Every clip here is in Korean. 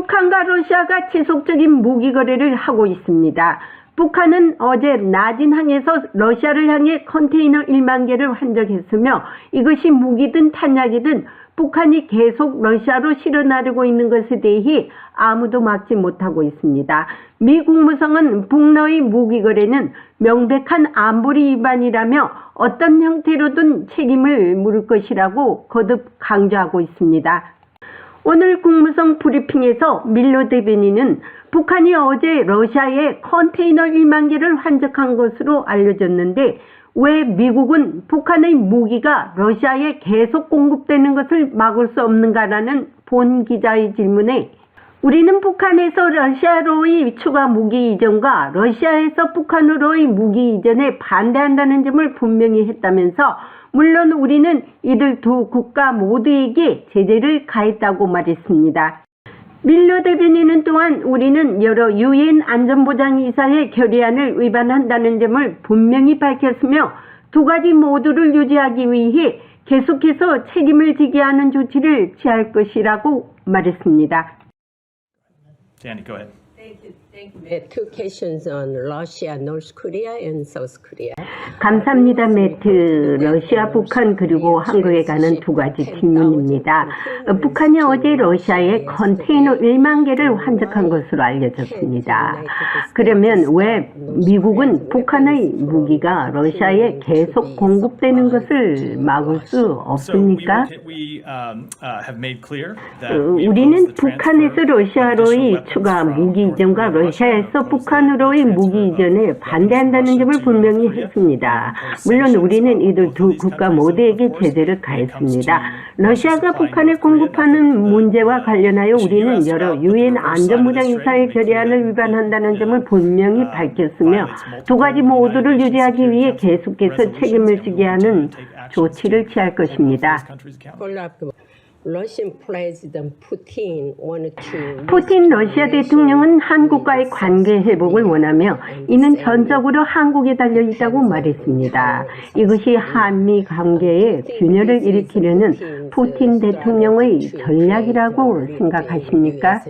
북한과 러시아가 지속적인 무기 거래를 하고 있습니다. 북한은 어제 낮은 항에서 러시아를 향해 컨테이너 1만 개를 환적했으며 이것이 무기든 탄약이든 북한이 계속 러시아로 실어나르고 있는 것에 대해 아무도 막지 못하고 있습니다. 미 국무성은 북러의 무기 거래는 명백한 안보리 위반이라며 어떤 형태로든 책임을 물을 것이라고 거듭 강조하고 있습니다. 오늘 국무성 브리핑에서 밀러 대변인은 북한이 어제 러시아에 컨테이너 1만 개를 환적한 것으로 알려졌는데 왜 미국은 북한의 무기가 러시아에 계속 공급되는 것을 막을 수 없는가라는 본 기자의 질문에 우리는 북한에서 러시아로의 추가 무기 이전과 러시아에서 북한으로의 무기 이전에 반대한다는 점을 분명히 했다면서 물론 우리는 이들 두 국가 모두에게 제재를 가했다고 말했습니다. 밀러 대변인은 또한 우리는 여러 유엔 안전보장이사회 결의안을 위반한다는 점을 분명히 밝혔으며 두 가지 모두를 유지하기 위해 계속해서 책임을 지게 하는 조치를 취할 것이라고 말했습니다. Danny, go ahead. Thank you. Two questions on Russia, North Korea, and South Korea. 감사합니다, 매트. 러시아, 북한 그리고 한국에 가는 두 가지 질문입니다. 북한이 어제 러시아에 컨테이너 1만 개를 환적한 것으로 알려졌습니다. 그러면 왜 미국은 북한의 무기가 러시아에 계속 공급되는 것을 막을 수 없습니까? 우리는 북한에서 러시아로의 추가 무기 이전과 러시아에서 북한으로의 무기 이전에 반대한다는 점을 분명히 했습니다. 물론 우리는 이들 두 국가 모두에게 제재를 가했습니다. 러시아가 북한에 공급하는 문제와 관련하여 우리는 여러 유엔 안전보장이사회 결의안을 위반한다는 점을 분명히 밝혔으며 두 가지 모두를 유지하기 위해 계속해서 책임을 지게 하는 조치를 취할 것입니다. 푸틴 러시아 대통령은 한국과의 관계 회복을 원하며 이는 전적으로 한국에 달려있다고 말했습니다. 이것이 한미 관계에 균열을 일으키려는 푸틴 대통령의 전략이라고 생각하십니까?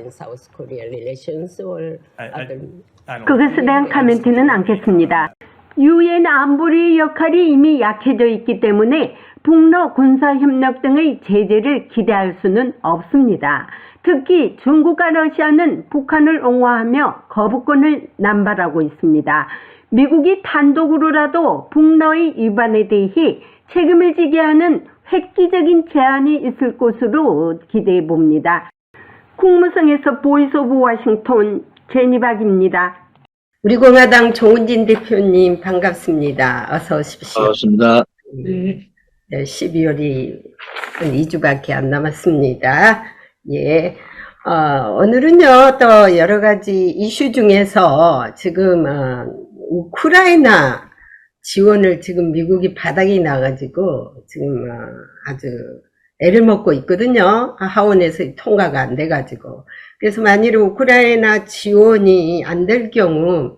그것에 대한 코멘트는 않겠습니다. 유엔 안보리 역할이 이미 약해져 있기 때문에 북러 군사협력 등의 제재를 기대할 수는 없습니다. 특히 중국과 러시아는 북한을 옹호하며 거부권을 남발하고 있습니다. 미국이 단독으로라도 북러의 위반에 대해 책임을 지게 하는 획기적인 제안이 있을 것으로 기대해 봅니다. 국무성에서 보이스 오브 워싱턴 제니박입니다. 우리 공화당 정은진 대표님 반갑습니다. 어서 오십시오. 반갑습니다. 12월이 한 2주밖에 안 남았습니다. 예. 오늘은요, 또 여러 가지 이슈 중에서 지금, 우크라이나 지원을 지금 미국이 바닥이 나가지고 지금 아주 애를 먹고 있거든요. 하원에서 통과가 안 돼가지고. 그래서 만일 우크라이나 지원이 안 될 경우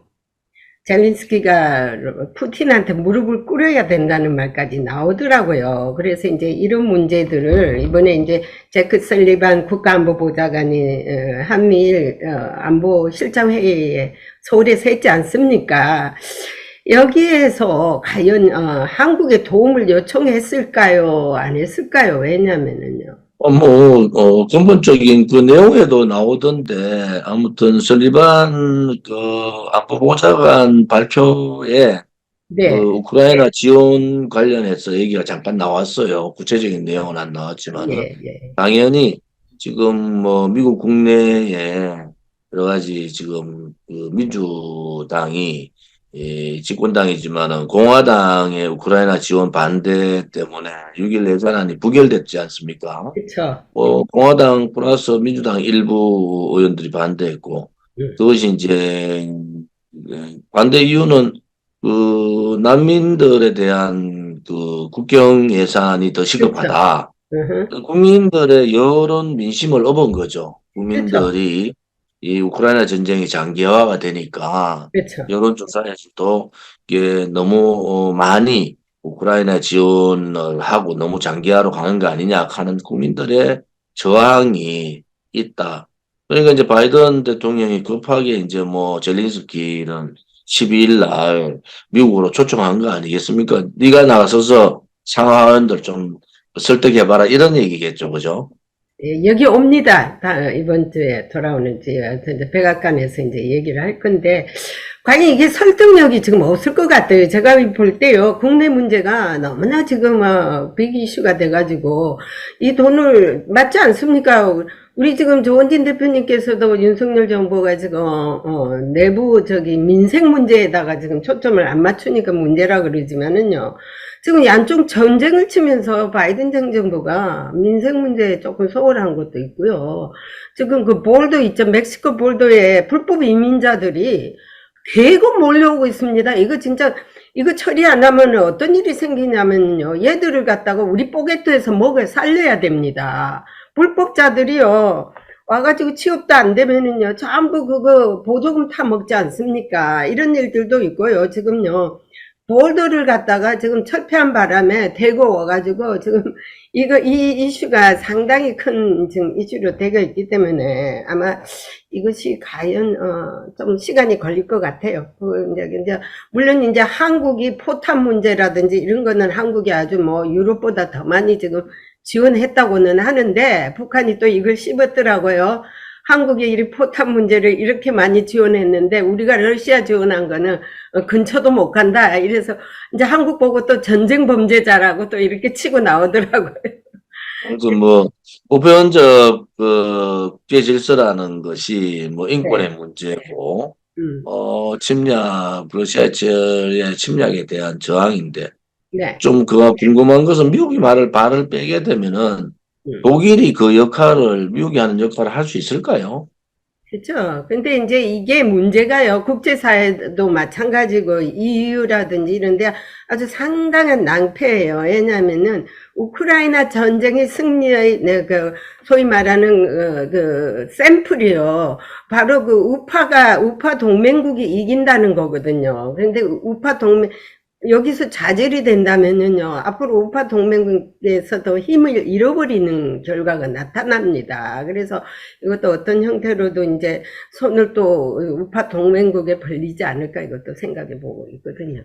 젤렌스키가 푸틴한테 무릎을 꿇어야 된다는 말까지 나오더라고요. 그래서 이제 이런 문제들을 이번에 이제 제크 설리반 국가안보보좌관이 한미일 안보실장회의에 서울에서 했지 않습니까? 여기에서 과연 한국에 도움을 요청했을까요? 안 했을까요? 왜냐면은요. 근본적인 그 내용에도 나오던데, 아무튼, 설리반, 안보보좌관 발표에, 네. 우크라이나 지원 관련해서 얘기가 잠깐 나왔어요. 구체적인 내용은 안 나왔지만, 예. 당연히, 지금 미국 국내에 여러 가지 지금, 민주당이, 집권당이지만은 공화당의 우크라이나 지원 반대 때문에 6.1 예산안이 부결됐지 않습니까? 그렇죠. 공화당 플러스 민주당 일부 의원들이 반대했고, 그것이 이제 반대 이유는 그 난민들에 대한 그 국경 예산이 더 시급하다. 국민들의 여론 민심을 업은 거죠. 국민들이 이 우크라이나 전쟁이 장기화가 되니까 그렇죠. 여론조사에서도 이게 너무 많이 우크라이나 지원을 하고 너무 장기화로 가는 거 아니냐 하는 국민들의 저항이 있다. 그러니까 이제 바이든 대통령이 급하게 이제 뭐 젤린스키는 12일 날 미국으로 초청한 거 아니겠습니까? 네가 나가서서 상하원들 좀 설득해봐라 이런 얘기겠죠, 그죠? 예, 여기 옵니다. 이번 주에 돌아오는 주에 이제 백악관에서 이제 얘기를 할 건데, 과연 이게 설득력이 지금 없을 것 같아요. 제가 볼 때요, 국내 문제가 너무나 지금 빅 이슈가 돼가지고 이 돈을 맞지 않습니까? 우리 지금 조원진 대표님께서도 윤석열 정부가 지금 내부 민생 문제에다가 지금 초점을 안 맞추니까 문제라 그러지만은요. 지금 양쪽 전쟁을 치면서 바이든 정부가 민생 문제에 조금 소홀한 것도 있고요. 지금 그 볼도 있죠. 멕시코 볼도에 불법 이민자들이 계속 몰려오고 있습니다. 이거 진짜, 이거 처리 안 하면 어떤 일이 생기냐면요. 얘들을 갖다가 우리 포개트에서 먹여 살려야 됩니다. 불법자들이요. 와가지고 취업도 안 되면은요. 전부 그거 보조금 타 먹지 않습니까? 이런 일들도 있고요. 지금요. 볼더를 갖다가 지금 철폐한 바람에 대고 와가지고 지금 이 이슈가 상당히 큰 지금 이슈로 되고 있기 때문에 아마 이것이 과연 좀 시간이 걸릴 것 같아요. 이제 물론 이제 한국이 포탄 문제라든지 이런 거는 한국이 아주 뭐 유럽보다 더 많이 지금 지원했다고는 하는데 북한이 또 이걸 씹었더라고요. 한국이 이 포탄 문제를 이렇게 많이 지원했는데 우리가 러시아 지원한 거는 근처도 못 간다. 이래서 이제 한국 보고 또 전쟁 범죄자라고 또 이렇게 치고 나오더라고요. 그 뭐 보편적 그 국제 질서라는 것이 뭐 인권의 문제고 러시아의 침략에 대한 저항인데 네. 좀 그거 궁금한 것은 미국이 발을 빼게 되면은 독일이 그 역할을 미국이 하는 역할을 할 수 있을까요? 그렇죠. 근데 이제 이게 문제가요. 국제사회도 마찬가지고 EU라든지 이런데 아주 상당한 낭패예요. 왜냐하면은 우크라이나 전쟁의 승리의 그 소위 말하는 그 샘플이요. 바로 그 우파 동맹국이 이긴다는 거거든요. 그런데 우파 동맹 여기서 좌절이 된다면은요, 앞으로 우파 동맹국에서도 힘을 잃어버리는 결과가 나타납니다. 그래서 이것도 어떤 형태로도 이제 손을 또 우파 동맹국에 벌리지 않을까 이것도 생각해 보고 있거든요.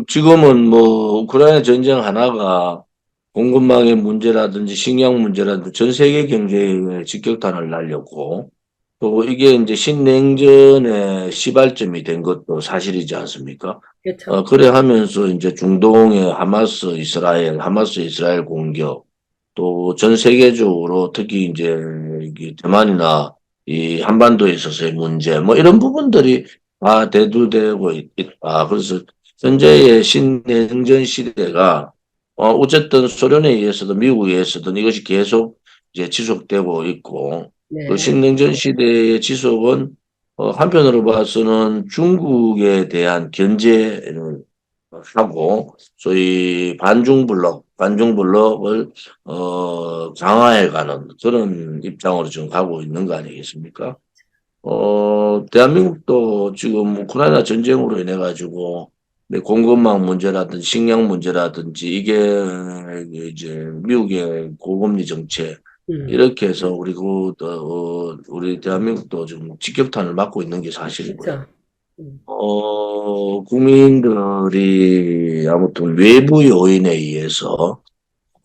지금은 뭐 우크라이나 전쟁 하나가 공급망의 문제라든지 식량 문제라든지 전 세계 경제에 직격탄을 날렸고 또 이게 이제 신냉전의 시발점이 된 것도 사실이지 않습니까? 그렇죠. 그래 하면서 이제 중동의 하마스 이스라엘 공격 또 전 세계적으로 특히 이제 대만이나 이 한반도에 있어서의 문제 뭐 이런 부분들이 다 대두되고 있다. 그래서 현재의 신냉전 시대가 어쨌든 소련에 의해서든 미국에 의해서든 이것이 계속 이제 지속되고 있고 네. 그 신냉전 시대의 지속은 한편으로 봐서는 중국에 대한 견제를 하고 소위 반중블록을 강화해가는 그런 입장으로 지금 가고 있는 거 아니겠습니까? 대한민국도 지금 우크라이나 전쟁으로 인해 가지고 공급망 문제라든지 식량 문제라든지 이게 이제 미국의 고금리 정책 이렇게 해서 우리 대한민국도 지금 직격탄을 맞고 있는 게 사실이고요. 그렇죠. 국민들이 아무튼 외부 요인에 의해서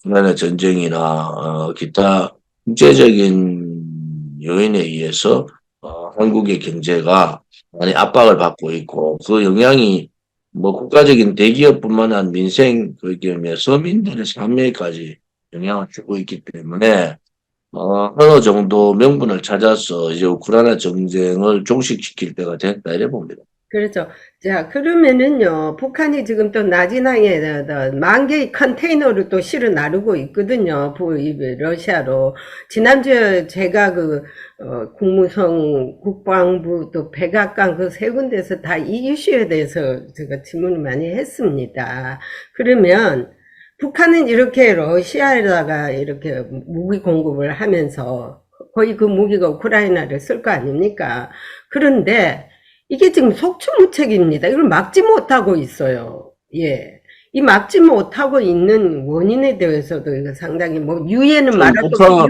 우크라이나 전쟁이나 기타 국제적인 요인에 의해서 한국의 경제가 많이 압박을 받고 있고 그 영향이 뭐 국가적인 대기업뿐만 아니라 민생 그게 서민들의 삶에까지 영향을 주고 있기 때문에 어느 정도 명분을 찾아서 이제 우크라이나 전쟁을 종식시킬 때가 됐다 이래 봅니다. 그렇죠. 자, 그러면은요, 북한이 지금 또 나진항에 10,000개의 컨테이너를 또 실어 나르고 있거든요. 러시아로. 지난주에 제가 국무성, 국방부, 또 백악관 그 세 군데서 다 이 이슈에 대해서 제가 질문을 많이 했습니다. 그러면 북한은 이렇게 러시아에다가 이렇게 무기 공급을 하면서 거의 그 무기가 우크라이나를 쓸 거 아닙니까? 그런데 이게 지금 속수무책입니다. 이걸 막지 못하고 있어요. 예. 이 막지 못하고 있는 원인에 대해서도 이거 상당히 유엔은 말할 거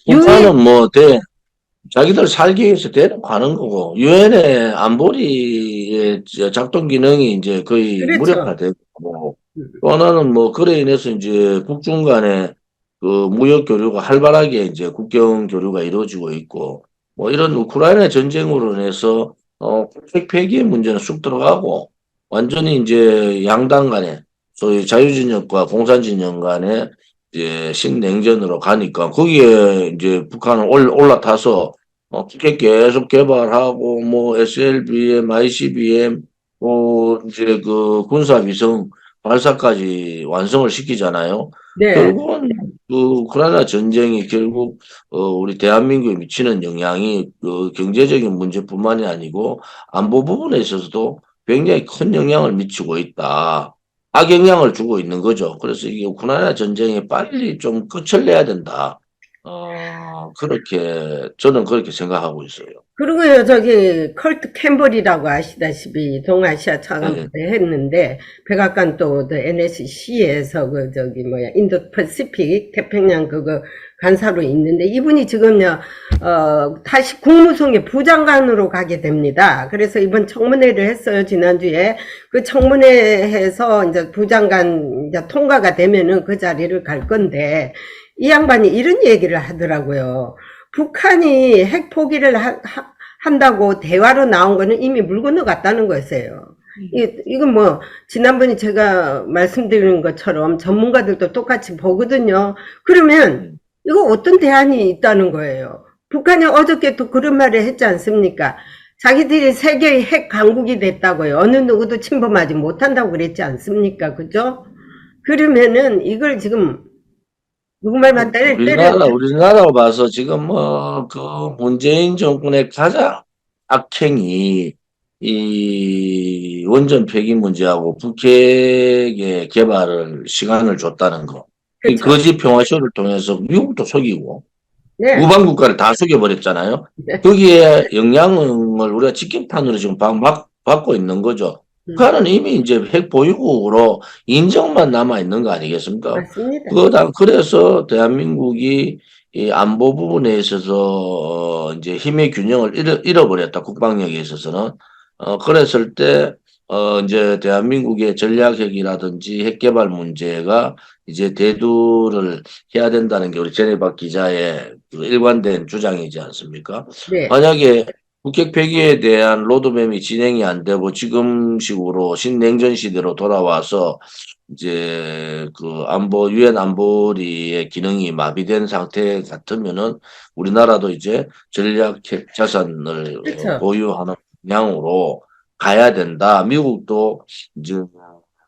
북한은 뭐 자기들 살기 위해서 데려가는 거고, 유엔의 안보리의 작동 기능이 이제 거의 그렇죠. 무력화되고, 또 하나는 뭐, 그래 인해서 이제 북중 간에 그 무역 교류가 활발하게 이제 국경 교류가 이루어지고 있고, 뭐 이런 우크라이나 전쟁으로 인해서, 국책 폐기의 문제는 쑥 들어가고, 완전히 이제 양당 간에, 소위 자유진영과 공산진영 간에 이제 신냉전으로 가니까, 거기에 이제 북한은 올라타서, 계속 개발하고, 뭐, SLBM, ICBM, 이제 그 군사위성 발사까지 완성을 시키잖아요. 네. 결국은 그 우크라이나 전쟁이 결국, 우리 대한민국에 미치는 영향이 그 경제적인 문제뿐만이 아니고 안보 부분에 있어서도 굉장히 큰 영향을 미치고 있다. 악영향을 주고 있는 거죠. 그래서 이게 우크라이나 전쟁이 빨리 좀 끝을 내야 된다. 저는 그렇게 생각하고 있어요. 그리고요, 저기, 컬트 캠벌이라고 아시다시피 동아시아 차관을 했는데, 백악관 또, NSC에서 인도 퍼시픽 태평양 그거 간사로 있는데, 이분이 지금요, 다시 국무총리 부장관으로 가게 됩니다. 그래서 이번 청문회를 했어요, 지난주에. 그 청문회에서 이제 부장관 이제 통과가 되면은 그 자리를 갈 건데, 이 양반이 이런 얘기를 하더라고요. 북한이 핵 포기를 한다고 대화로 나온 거는 이미 물 건너갔다는 거였어요. 이건 뭐, 지난번에 제가 말씀드린 것처럼 전문가들도 똑같이 보거든요. 그러면, 이거 어떤 대안이 있다는 거예요. 북한이 어저께 또 그런 말을 했지 않습니까? 자기들이 세계의 핵 강국이 됐다고요. 어느 누구도 침범하지 못한다고 그랬지 않습니까? 그죠? 그러면은, 이걸 지금, 누구말만 우리나라로 봐서 지금 뭐, 그 문재인 정권의 가장 악행이 이 원전 폐기 문제하고 북핵의 개발을 시간을 줬다는 거. 이 그쵸. 거짓 평화쇼를 통해서 미국도 속이고 네. 우방 국가를 다 속여버렸잖아요. 네. 거기에 영향을 우리가 직격탄으로 지금 받고 있는 거죠. 북한은 이미 이제 핵 보유국으로 인정만 남아 있는 거 아니겠습니까? 맞습니다. 그래서 대한민국이 이 안보 부분에 있어서 이제 힘의 균형을 잃어버렸다. 국방력에 있어서는. 그랬을 때 이제 대한민국의 전략핵이라든지 핵 개발 문제가 이제 대두를 해야 된다는 게 우리 전해박 기자의 그 일관된 주장이지 않습니까? 네. 만약에 북핵 폐기에 대한 로드맵이 진행이 안 되고 지금식으로 신냉전 시대로 돌아와서 이제 그 유엔 안보리의 기능이 마비된 상태 같으면은 우리나라도 이제 전략핵 자산을 그쵸. 보유하는 방향으로 가야 된다. 미국도 이제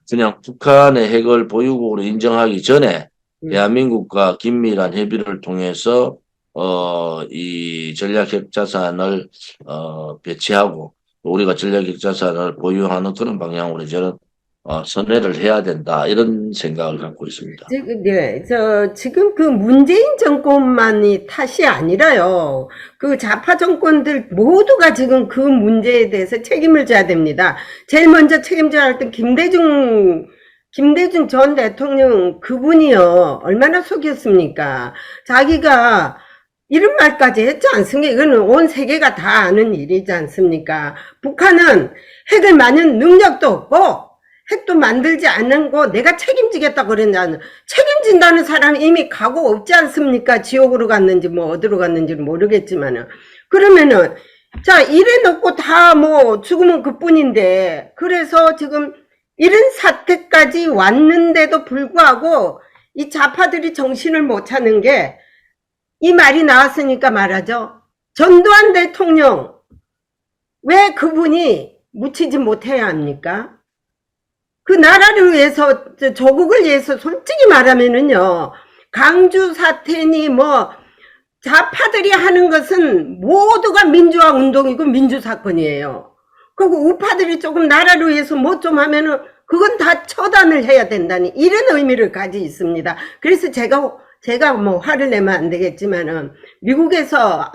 그냥 북한의 핵을 보유국으로 인정하기 전에 대한민국과 긴밀한 협의를 통해서 이 전략핵 자산을 배치하고 우리가 전략핵 자산을 보유하는 그런 방향으로 저는 선회를 해야 된다 이런 생각을 갖고 있습니다. 지금 그 문재인 정권만이 탓이 아니라요. 그 좌파 정권들 모두가 지금 그 문제에 대해서 책임을 져야 됩니다. 제일 먼저 책임져야 할 때 김대중 전 대통령 그분이요. 얼마나 속였습니까? 자기가 이런 말까지 했지 않습니까? 이거는 온 세계가 다 아는 일이지 않습니까? 북한은 핵을 만든 능력도 없고 핵도 만들지 않는 거 내가 책임지겠다 그랬냐는 책임진다는 사람이 이미 가고 없지 않습니까? 지옥으로 갔는지 뭐 어디로 갔는지는 모르겠지만은 그러면은 자 이래 놓고 다 뭐 죽으면 그뿐인데 그래서 지금 이런 사태까지 왔는데도 불구하고 이 좌파들이 정신을 못 차는 게 이 말이 나왔으니까 말하죠. 전두환 대통령 왜 그분이 묻히지 못해야 합니까? 그 나라를 위해서 조국을 위해서 솔직히 말하면은요. 강주 사태니 뭐 좌파들이 하는 것은 모두가 민주화 운동이고 민주사건이에요. 그리고 우파들이 조금 나라를 위해서 뭐 좀 하면은 그건 다 처단을 해야 된다니 이런 의미를 가지고 있습니다. 그래서 제가 뭐 화를 내면 안 되겠지만은 미국에서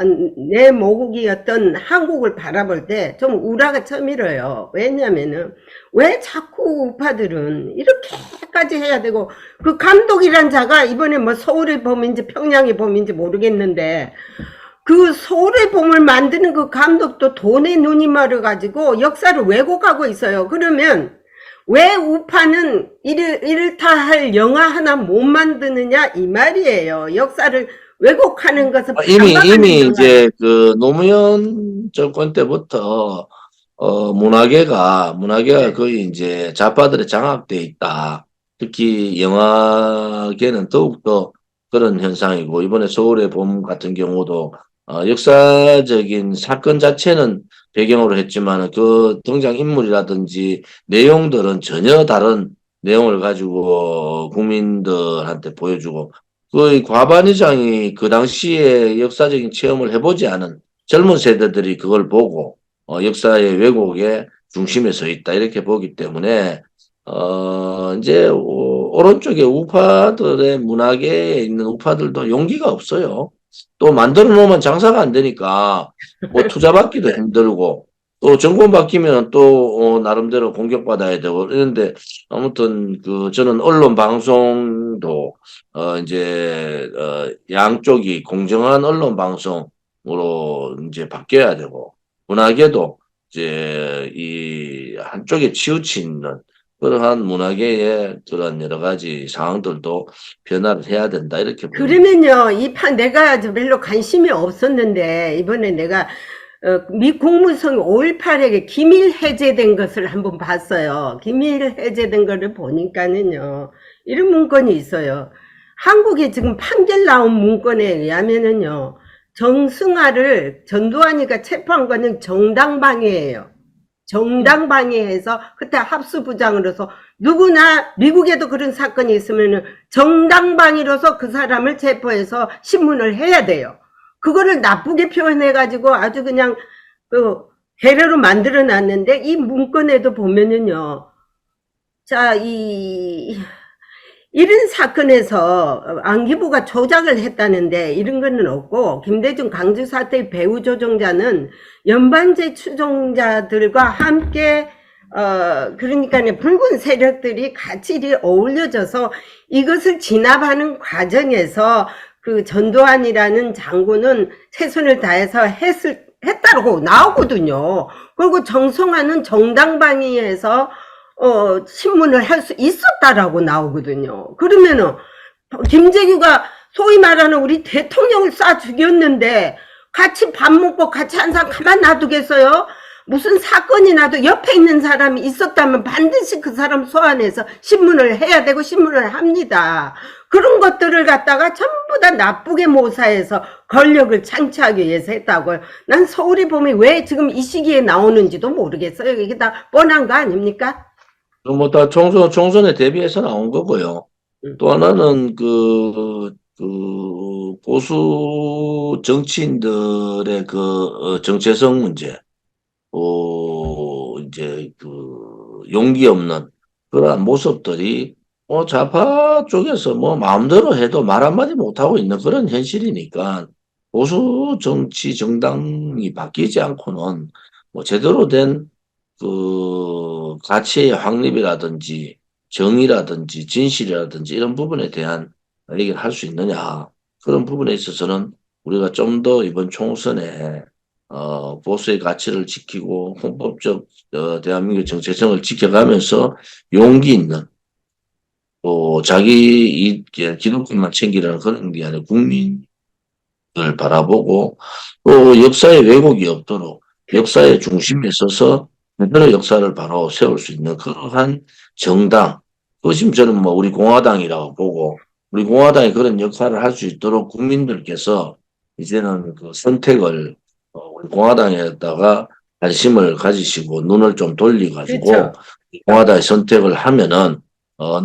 내 모국이었던 한국을 바라볼 때 좀 우라가 쳐밀어요. 왜냐면은 왜 자꾸 우파들은 이렇게까지 해야 되고 그 감독이란 자가 이번에 뭐 서울의 범인지 평양의 범인지 모르겠는데 그 서울의 봄을 만드는 그 감독도 돈에 눈이 멀어가지고 역사를 왜곡하고 있어요. 그러면 왜 우파는 이렇다 할 영화 하나 못 만드느냐 이 말이에요. 역사를 왜곡하는 것을 이미 반박하는 영화. 이제 그 노무현 정권 때부터 문화계가 네. 거의 이제 좌파들에 장악돼 있다. 특히 영화계는 더욱더 그런 현상이고, 이번에 서울의 봄 같은 경우도 역사적인 사건 자체는 배경으로 했지만 그 등장 인물이라든지 내용들은 전혀 다른 내용을 가지고 국민들한테 보여주고, 거의 과반 이상이 그 당시에 역사적인 체험을 해보지 않은 젊은 세대들이 그걸 보고 역사의 왜곡의 중심에 서 있다 이렇게 보기 때문에 이제 오른쪽에 우파들의 문화계에 있는 우파들도 용기가 없어요. 또 만들어 놓으면 장사가 안 되니까 뭐 투자 받기도 힘들고 또 정권 바뀌면 또 나름대로 공격받아야 되고 이런데, 아무튼 그 저는 언론 방송도 이제 양쪽이 공정한 언론 방송으로 이제 바뀌어야 되고, 문화계도 이제 이 한쪽에 치우치는 그러한 문화계의 그런 여러 가지 상황들도 변화를 해야 된다 이렇게 봅니다. 그러면요, 이 판 내가 별로 관심이 없었는데 이번에 내가 미 국무성이 5.18에 기밀 해제된 것을 한번 봤어요. 기밀 해제된 거를 보니까는요, 이런 문건이 있어요. 한국에 지금 판결 나온 문건에 의하면은요, 정승화를 전두환이가 체포한 거는 정당방위예요. 정당방위해서 그때 합수부장으로서 누구나 미국에도 그런 사건이 있으면은 정당방위로서 그 사람을 체포해서 신문을 해야 돼요. 그거를 나쁘게 표현해가지고 아주 그냥 그 해례로 만들어 놨는데, 이 문건에도 보면은요, 자, 이런 사건에서 안기부가 조작을 했다는데 이런 거는 없고, 김대중 강주 사태의 배후 조종자는 연반제 추종자들과 함께 그러니까 붉은 세력들이 같이 어울려져서 이것을 진압하는 과정에서 그 전두환이라는 장군은 최선을 다해서 했다고 나오거든요. 그리고 정성화는 정당방위에서 신문을 할 수 있었다라고 나오거든요. 그러면은 김재규가 소위 말하는 우리 대통령을 쏴 죽였는데 같이 밥 먹고 같이 항상 가만 놔두겠어요? 무슨 사건이 나도 옆에 있는 사람이 있었다면 반드시 그 사람 소환해서 신문을 해야 되고 신문을 합니다. 그런 것들을 갖다가 전부 다 나쁘게 모사해서 권력을 창취하기 위해서 했다고요. 난 서울의 봄이 왜 지금 이 시기에 나오는지도 모르겠어요. 이게 다 뻔한 거 아닙니까? 뭐 다 총선에 대비해서 나온 거고요. 또 하나는 그 보수 정치인들의 그 정체성 문제, 이제 그 용기 없는 그러한 모습들이 좌파 쪽에서 뭐 마음대로 해도 말 한마디 못하고 있는 그런 현실이니까, 보수 정치 정당이 바뀌지 않고는 뭐 제대로 된 그 가치의 확립이라든지 정의라든지 진실이라든지 이런 부분에 대한 얘기를 할 수 있느냐. 그런 부분에 있어서는 우리가 좀 더 이번 총선에 보수의 가치를 지키고 헌법적 대한민국 정체성을 지켜가면서 용기 있는, 또 자기 기득권만 챙기려는 그런 게 아니라 국민을 바라보고 또 역사의 왜곡이 없도록 역사의 중심에 서서 제대로 역사를 바로 세울 수 있는 그러한 정당, 그것이 저는 뭐 우리 공화당이라고 보고, 우리 공화당이 그런 역할을 할 수 있도록 국민들께서 이제는 그 선택을 우리 공화당에다가 관심을 가지시고 눈을 좀 돌리가지고 그렇죠. 공화당의 선택을 하면은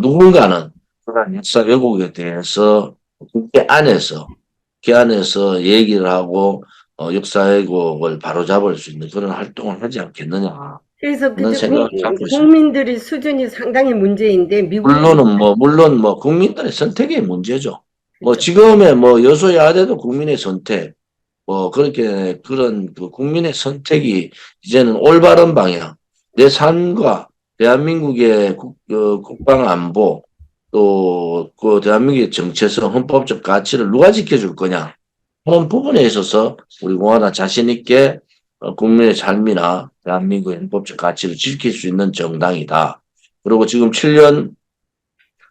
누군가는 그런 역사 왜곡에 대해서 국회 안에서 얘기를 하고 역사 왜곡을 바로잡을 수 있는 그런 활동을 하지 않겠느냐. 그래서 그런 생각을 갖고 있습니다. 국민들의 수준이 상당히 문제인데 미국 물론 국민들의 선택의 문제죠. 뭐 그렇죠. 지금의 뭐 여소야대도 국민의 선택, 뭐 그렇게 그런 그 국민의 선택이 이제는 올바른 방향, 내 삶과 대한민국의 국방 안보, 또 그 대한민국의 정체성, 헌법적 가치를 누가 지켜줄 거냐, 그런 부분에 있어서 우리 공화당 자신 있게 국민의 삶이나 대한민국의 헌법적 가치를 지킬 수 있는 정당이다. 그리고 지금 7년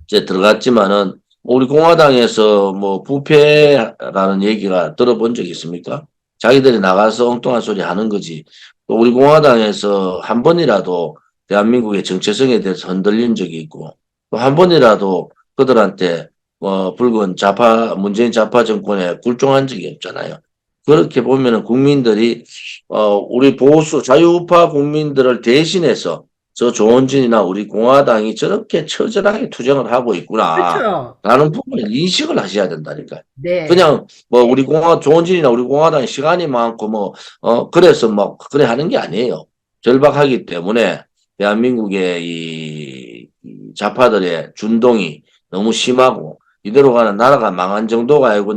이제 들어갔지만은 우리 공화당에서 뭐 부패라는 얘기가 들어본 적 있습니까? 자기들이 나가서 엉뚱한 소리 하는 거지. 또 우리 공화당에서 한 번이라도 대한민국의 정체성에 대해서 흔들린 적이 있고 또 한 번이라도 그들한테 붉은 문재인 좌파 정권에 굴종한 적이 없잖아요. 그렇게 보면은 국민들이 우리 보수 자유우파 국민들을 대신해서 저 조원진이나 우리 공화당이 저렇게 처절하게 투쟁을 하고 있구나. 그렇죠. 라는 부분을 인식을 하셔야 된다니까요. 네. 그냥 우리 조원진이나 우리 공화당이 시간이 많고 그래서 그래 하는 게 아니에요. 절박하기 때문에 대한민국의 이 좌파들의 준동이 너무 심하고 이대로 가는 나라가 망한 정도가 아니고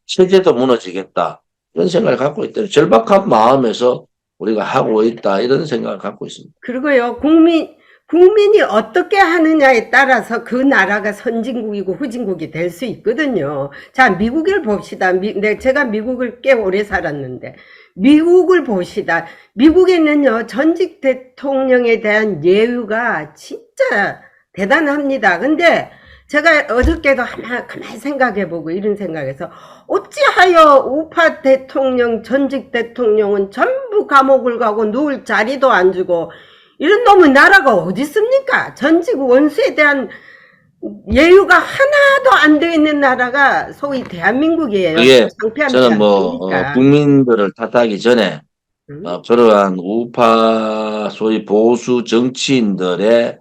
체제도 무너지겠다. 이런 생각을 갖고 있다. 절박한 마음에서 우리가 하고 있다. 이런 생각을 갖고 있습니다. 그리고요, 국민이 어떻게 하느냐에 따라서 그 나라가 선진국이고 후진국이 될 수 있거든요. 자, 미국을 봅시다. 제가 미국을 꽤 오래 살았는데, 미국을 봅시다. 미국에는요, 전직 대통령에 대한 예우가 진짜 대단합니다. 근데 제가 어저께도 가만히 생각해보고 이런 생각에서 어찌하여 우파 대통령, 전직 대통령은 전부 감옥을 가고 누울 자리도 안 주고 이런 놈의 나라가 어디 있습니까? 전직 원수에 대한 예우가 하나도 안 되어 있는 나라가 소위 대한민국이에요. 그게 창피합니다. 저는 국민들을 탓하기 전에 그러한 우파 소위 보수 정치인들의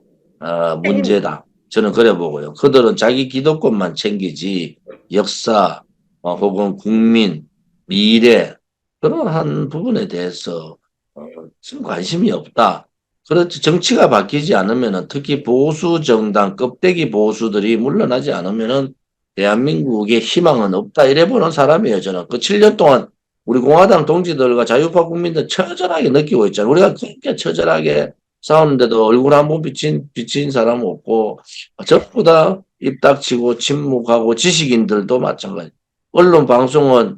문제다. 저는 그래 보고요. 그들은 자기 기득권만 챙기지 역사 혹은 국민, 미래 그러한 부분에 대해서 지금 관심이 없다. 그렇지 정치가 바뀌지 않으면은 특히 보수 정당 껍데기 보수들이 물러나지 않으면은 대한민국의 희망은 없다. 이래 보는 사람이에요. 저는 그 7년 동안 우리 공화당 동지들과 자유파 국민들 처절하게 느끼고 있잖아요. 우리가 그렇게 처절하게 싸우는데도 얼굴 한 번 비친 사람 없고 전부 다 입 닥치고 침묵하고 지식인들도 마찬가지. 언론 방송은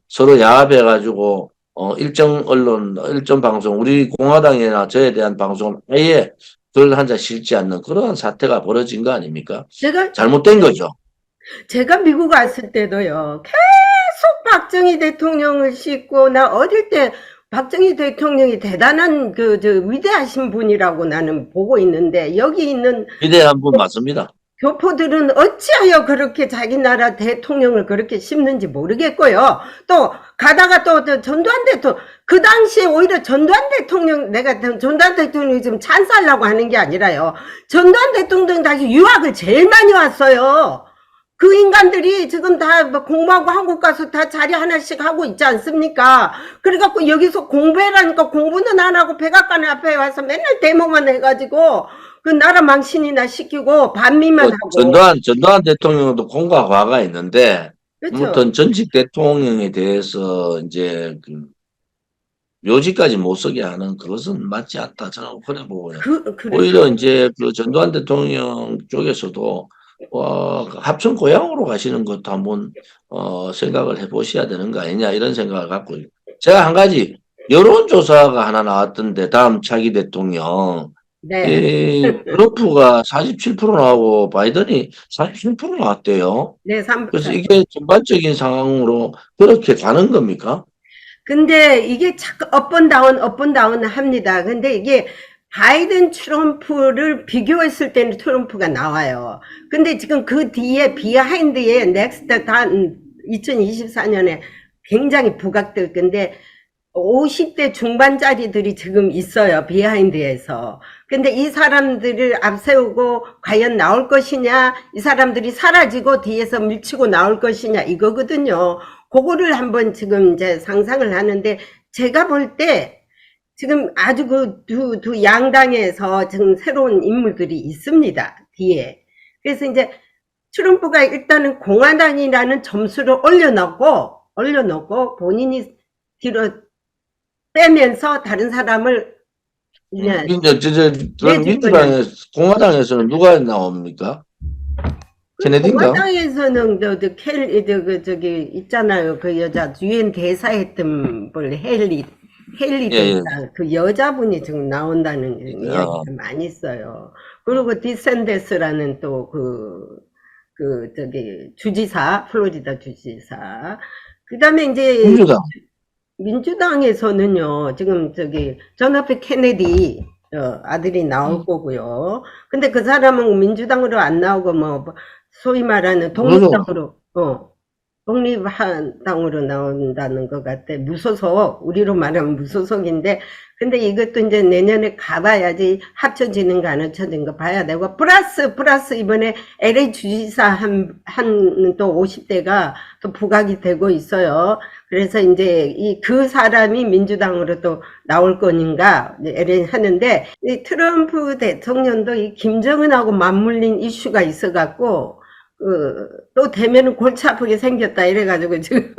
서로 야합해가지고 일정 언론 일정 방송 우리 공화당이나 저에 대한 방송은 아예 들 한자 실지 않는 그러한 사태가 벌어진 거 아닙니까? 잘못된 거죠. 제가 미국 왔을 때도요, 계속 박정희 대통령을 싣고, 나 어릴 때 박정희 대통령이 대단한 위대하신 분이라고 나는 보고 있는데, 여기 있는 위대한 분 맞습니다. 교포들은 어찌하여 그렇게 자기 나라 대통령을 그렇게 씹는지 모르겠고요. 또 가다가 또 전두환 대통령, 그 당시에 오히려 전두환 대통령, 내가 전두환 대통령이 지금 찬사하려고 하는 게 아니라요. 전두환 대통령 당시 유학을 제일 많이 왔어요. 그 인간들이 지금 다 공부하고 한국 가서 다 자리 하나씩 하고 있지 않습니까? 그래갖고 여기서 공부해라니까 공부는 안 하고 백악관 앞에 와서 맨날 데모만 해가지고 그 나라 망신이나 시키고 반미만 하고. 전두환 대통령도 공과 과가 있는데 그렇죠. 아무튼 전직 대통령에 대해서 이제 묘지까지 못 서게 하는 그것은 맞지 않다. 저는 그래 보고요. 오히려 이제 전두환 대통령 쪽에서도 합천 고향으로 가시는 것도 한번 생각을 해보셔야 되는 거 아니냐 이런 생각을 갖고 있어요. 제가 한 가지 여론조사가 하나 나왔던데 다음 차기 대통령 트럼프가 47% 나오고 바이든이 47% 나왔대요. 네, 그래서 이게 전반적인 상황으로 그렇게 가는 겁니까? 근데 이게 자꾸 업앤다운 합니다. 근데 이게 바이든 트럼프를 비교했을 때는 트럼프가 나와요. 근데 지금 그 뒤에 비하인드에 넥스트 2024년에 굉장히 부각될 건데 50대 중반짜리들이 지금 있어요. 비하인드에서. 근데 이 사람들을 앞세우고 과연 나올 것이냐, 이 사람들이 사라지고 뒤에서 밀치고 나올 것이냐 이거거든요. 그거를 한번 지금 이제 상상을 하는데 제가 볼 때 지금 아주 두 양당에서 지금 새로운 인물들이 있습니다. 뒤에. 그래서 이제 트럼프가 일단은 공화당이라는 점수를 올려놓고 본인이 뒤로 빼면서 다른 사람을 민주당에 공화당에서는 누가 나옵니까? 케네디인가? 공화당에서는 저기 있잖아요. 그 여자 유엔 대사했던 분 헨리 예, 대사 그 여자분이 지금 나온다는 이야기가 많이 있어요. 그리고 디센데스라는 또 저기 주지사 플로리다 주지사. 그다음에 이제 민주당. 민주당에서는요, 지금 저기 존 F 케네디 아들이 나올 거고요. 근데 그 사람은 민주당으로 안 나오고 뭐 소위 말하는 독립당으로 독립당으로 나온다는 것 같아. 무소속, 우리로 말하면 무소속인데, 근데 이것도 이제 내년에 가봐야지 합쳐지는가 안 합쳐지는 거 봐야 되고, 플러스 이번에 LA 주지사 한 또 50대가 또 부각이 되고 있어요. 그래서 이제 그 사람이 민주당으로 또 나올 거닌가 LA 하는데, 이 트럼프 대통령도 이 김정은하고 맞물린 이슈가 있어갖고, 또 되면은 골치 아프게 생겼다 이래가지고 지금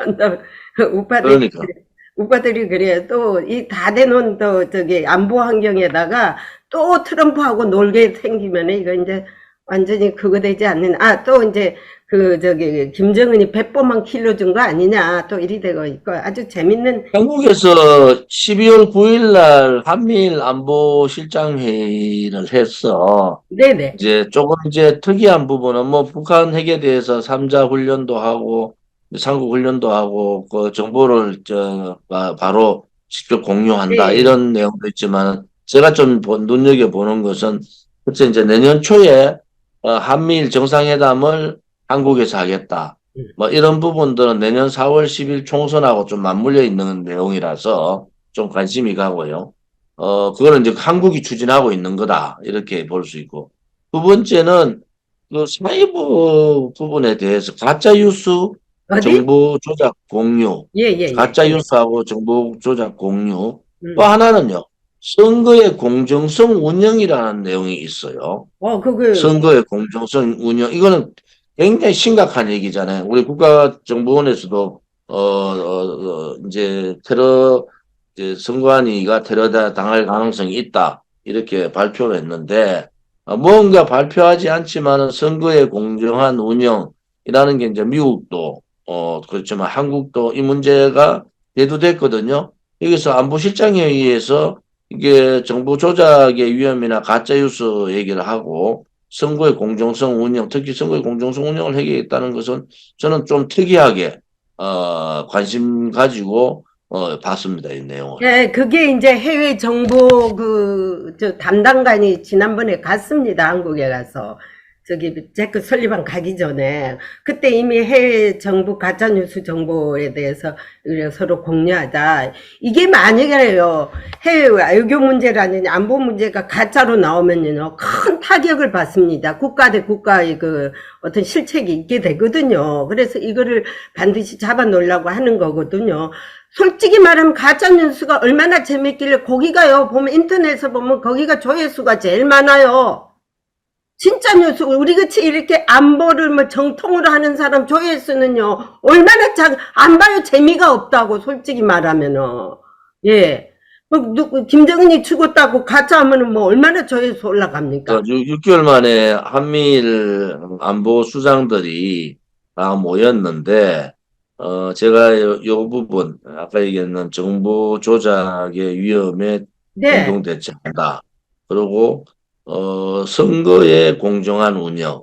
우파들이 그래요. 또 이 다 돼놓은 또 저기 안보 환경에다가 또 트럼프하고 놀게 생기면 이거 이제 완전히 그거 되지 않는, 또 이제 저기 김정은이 백보만 킬로 준 거 아니냐 또 이리 되고 있고 아주 재밌는. 한국에서 12월 9일 날 한미일 안보실장 회의를 했어. 네네. 이제 조금 이제 특이한 부분은 뭐 북한 핵에 대해서 3자 훈련도 하고 상국 훈련도 하고 그 정보를 바로 직접 공유한다 네. 이런 내용도 있지만 제가 좀 눈여겨보는 것은 그치 이제 내년 초에 한미일 정상회담을 한국에서 하겠다. 뭐 이런 부분들은 내년 4월 10일 총선하고 좀 맞물려 있는 내용이라서 좀 관심이 가고요. 그거는 이제 한국이 추진하고 있는 거다. 이렇게 볼 수 있고. 두 번째는 그 사이버 부분에 대해서 가짜 뉴스 정보 조작 공유, 가짜 뉴스하고 정보 조작 공유. 또 하나는요, 선거의 공정성 운영이라는 내용이 있어요. 선거의 공정성 운영. 이거는 굉장히 심각한 얘기잖아요. 우리 국가정보원에서도, 이제 선관위가 테러 당할 가능성이 있다. 이렇게 발표를 했는데, 뭔가 발표하지 않지만은 선거의 공정한 운영이라는 게 이제 미국도, 그렇지만 한국도 이 문제가 대두됐거든요. 여기서 안보실장에 의해서 이게 정보 조작의 위험이나 가짜뉴스 얘기를 하고 선거의 공정성 운영, 특히 선거의 공정성 운영을 하겠다는 것은 저는 좀 특이하게 관심 가지고 봤습니다, 이 내용을. 네, 그게 이제 해외 정보 담당관이 지난번에 갔습니다. 한국에 가서. 저기 제크 설리반 가기 전에 그때 이미 해외 정부 가짜뉴스 정보에 대해서 서로 공유하자. 이게 만약에요 해외 외교 문제라는 안보 문제가 가짜로 나오면요 큰 타격을 받습니다. 국가 대 국가의 어떤 실책이 있게 되거든요. 그래서 이거를 반드시 잡아 놓으려고 하는 거거든요. 솔직히 말하면 가짜뉴스가 얼마나 재밌길래 거기가요 보면 인터넷에서 보면 거기가 조회수가 제일 많아요. 진짜 뉴스, 우리같이 이렇게 안보를 뭐 정통으로 하는 사람 조회수는요, 얼마나 안 봐요. 재미가 없다고, 솔직히 말하면은. 예. 김정은이 죽었다고 가짜 하면은 뭐 얼마나 조회수 올라갑니까? 6개월 만에 한미일 안보 수장들이 다 모였는데, 제가 요 부분, 아까 얘기했는 정보 조작의 위험에 공동 대처한다. 그리고 선거의 공정한 운영,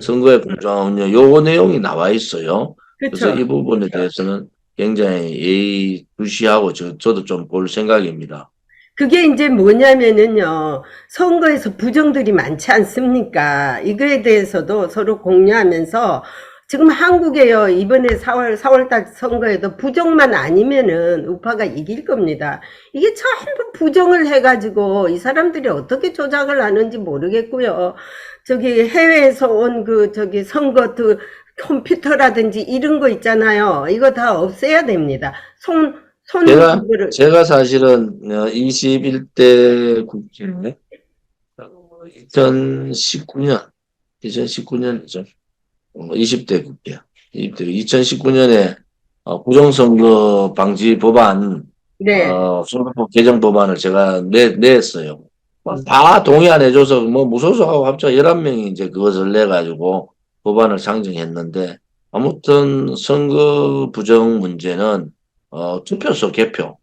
선거의 공정한 운영, 요 내용이 나와 있어요. 그래서 이 부분에 대해서는 굉장히 예의주시하고 저도 좀 볼 생각입니다. 그게 이제 뭐냐면은요, 선거에서 부정들이 많지 않습니까? 이거에 대해서도 서로 공유하면서 지금 한국에요, 이번에 4월달 선거에도 부정만 아니면은 우파가 이길 겁니다. 이게 전부 부정을 해가지고 이 사람들이 어떻게 조작을 하는지 모르겠고요. 저기 해외에서 온 선거 컴퓨터라든지 이런 거 있잖아요. 이거 다 없애야 됩니다. 제가 사실은 21대 국회 2019년이죠. 20대 국회. 2019년에 부정선거 방지 법안, 선거법 개정 법안을 제가 냈어요. 다 동의 안 해줘서 무소속하고 합쳐 11명이 이제 그것을 내가지고 법안을 상정했는데 아무튼 선거 부정 문제는 투표소 개표,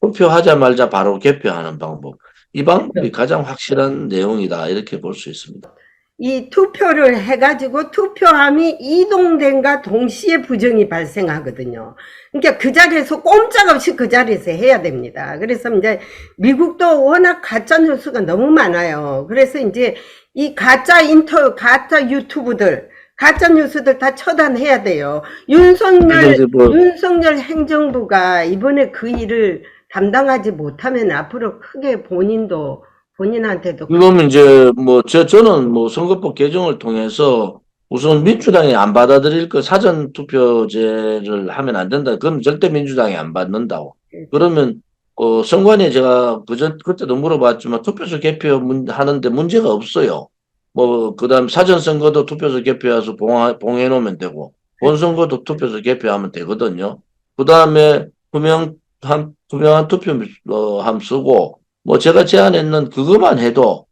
투표하자마자 바로 개표하는 방법. 이 방법이 가장 확실한 내용이다. 이렇게 볼 수 있습니다. 이 투표를 해가지고 투표함이 이동된과 동시에 부정이 발생하거든요. 그러니까 그 자리에서 꼼짝없이 그 자리에서 해야 됩니다. 그래서 이제 미국도 워낙 가짜 뉴스가 너무 많아요. 그래서 이제 이 가짜 유튜브들, 가짜 뉴스들 다 처단해야 돼요. 윤석열 행정부가 이번에 그 일을 담당하지 못하면 앞으로 크게 본인한테도 그러면 이제 저는 선거법 개정을 통해서 우선 민주당이 안 받아들일 거 사전 투표제를 하면 안 된다. 그럼 절대 민주당이 안 받는다고. 그러면 선관위에 제가 그때도 물어봤지만 투표소 개표하는데 문제가 없어요. 그다음 사전 선거도 투표소 개표해서 봉해 놓으면 되고 본선거도 투표소 개표하면 되거든요. 그다음에 투명한 투표함 쓰고 제가 제안했는 그것만 해도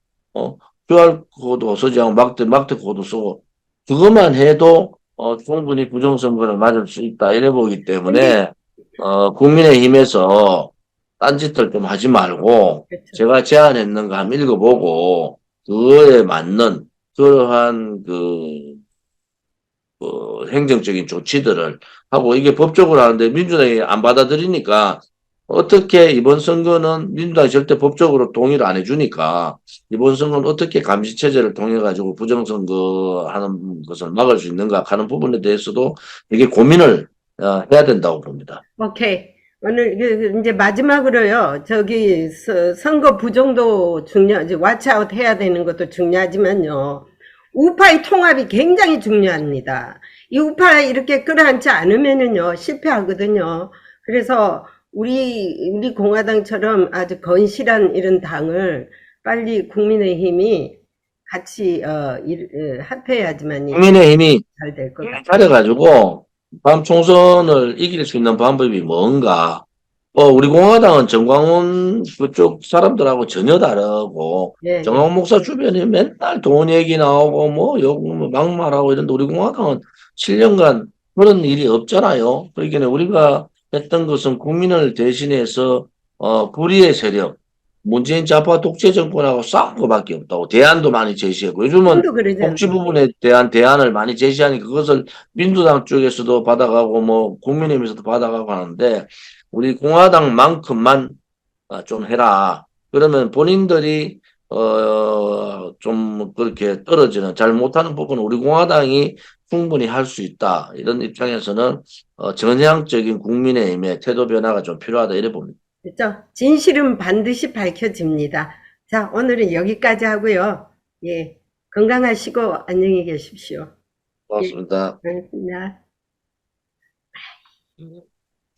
QR 코드 쓰지 않고 막대 코드 쓰고 그것만 해도 충분히 부정선거를 맞을 수 있다 이래 보기 때문에 국민의힘에서 딴짓들 좀 하지 말고 그렇죠. 제가 제안했는 거 한번 읽어보고 그거에 맞는 그러한 행정적인 조치들을 하고 이게 법적으로 하는데 민주당이 안 받아들이니까 어떻게 이번 선거는 민주당이 절대 법적으로 동의를 안 해주니까 이번 선거는 어떻게 감시체제를 통해 가지고 부정선거 하는 것을 막을 수 있는가 하는 부분에 대해서도 되게 고민을 해야 된다고 봅니다. 오케이. 오늘 이제 마지막으로요. 선거 부정도 중요하지. watch out 해야 되는 것도 중요하지만요. 우파의 통합이 굉장히 중요합니다. 이 우파 이렇게 끌어안지 않으면은요 실패하거든요. 그래서 우리 공화당처럼 아주 건실한 이런 당을 빨리 국민의힘이 같이 합해야지만 국민의힘이 잘 될 것 같아요. 차려가지고 다음 총선을 이길 수 있는 방법이 뭔가? 우리 공화당은 정광훈 그쪽 사람들하고 전혀 다르고 네, 정광훈 목사 주변에 맨날 돈 얘기 나오고 막말하고 이런데 우리 공화당은 7년간 그런 일이 없잖아요. 그러니까 우리가 했던 것은 국민을 대신해서 불의의 세력, 문재인 좌파 독재 정권하고 싸운 것밖에 없다고 대안도 많이 제시했고 요즘은 또 그러잖아요. 복지 부분에 대한 대안을 많이 제시하니까 그것을 민주당 쪽에서도 받아가고 국민의힘에서도 받아가고 하는데 우리 공화당만큼만 좀 해라. 그러면 본인들이 좀 그렇게 떨어지는 잘 못하는 부분은 우리 공화당이 충분히 할 수 있다. 이런 입장에서는 전향적인 국민의힘의 태도 변화가 좀 필요하다 이래 봅니다. 그렇죠? 진실은 반드시 밝혀집니다. 자, 오늘은 여기까지 하고요. 예, 건강하시고 안녕히 계십시오. 고맙습니다. 고맙습니다.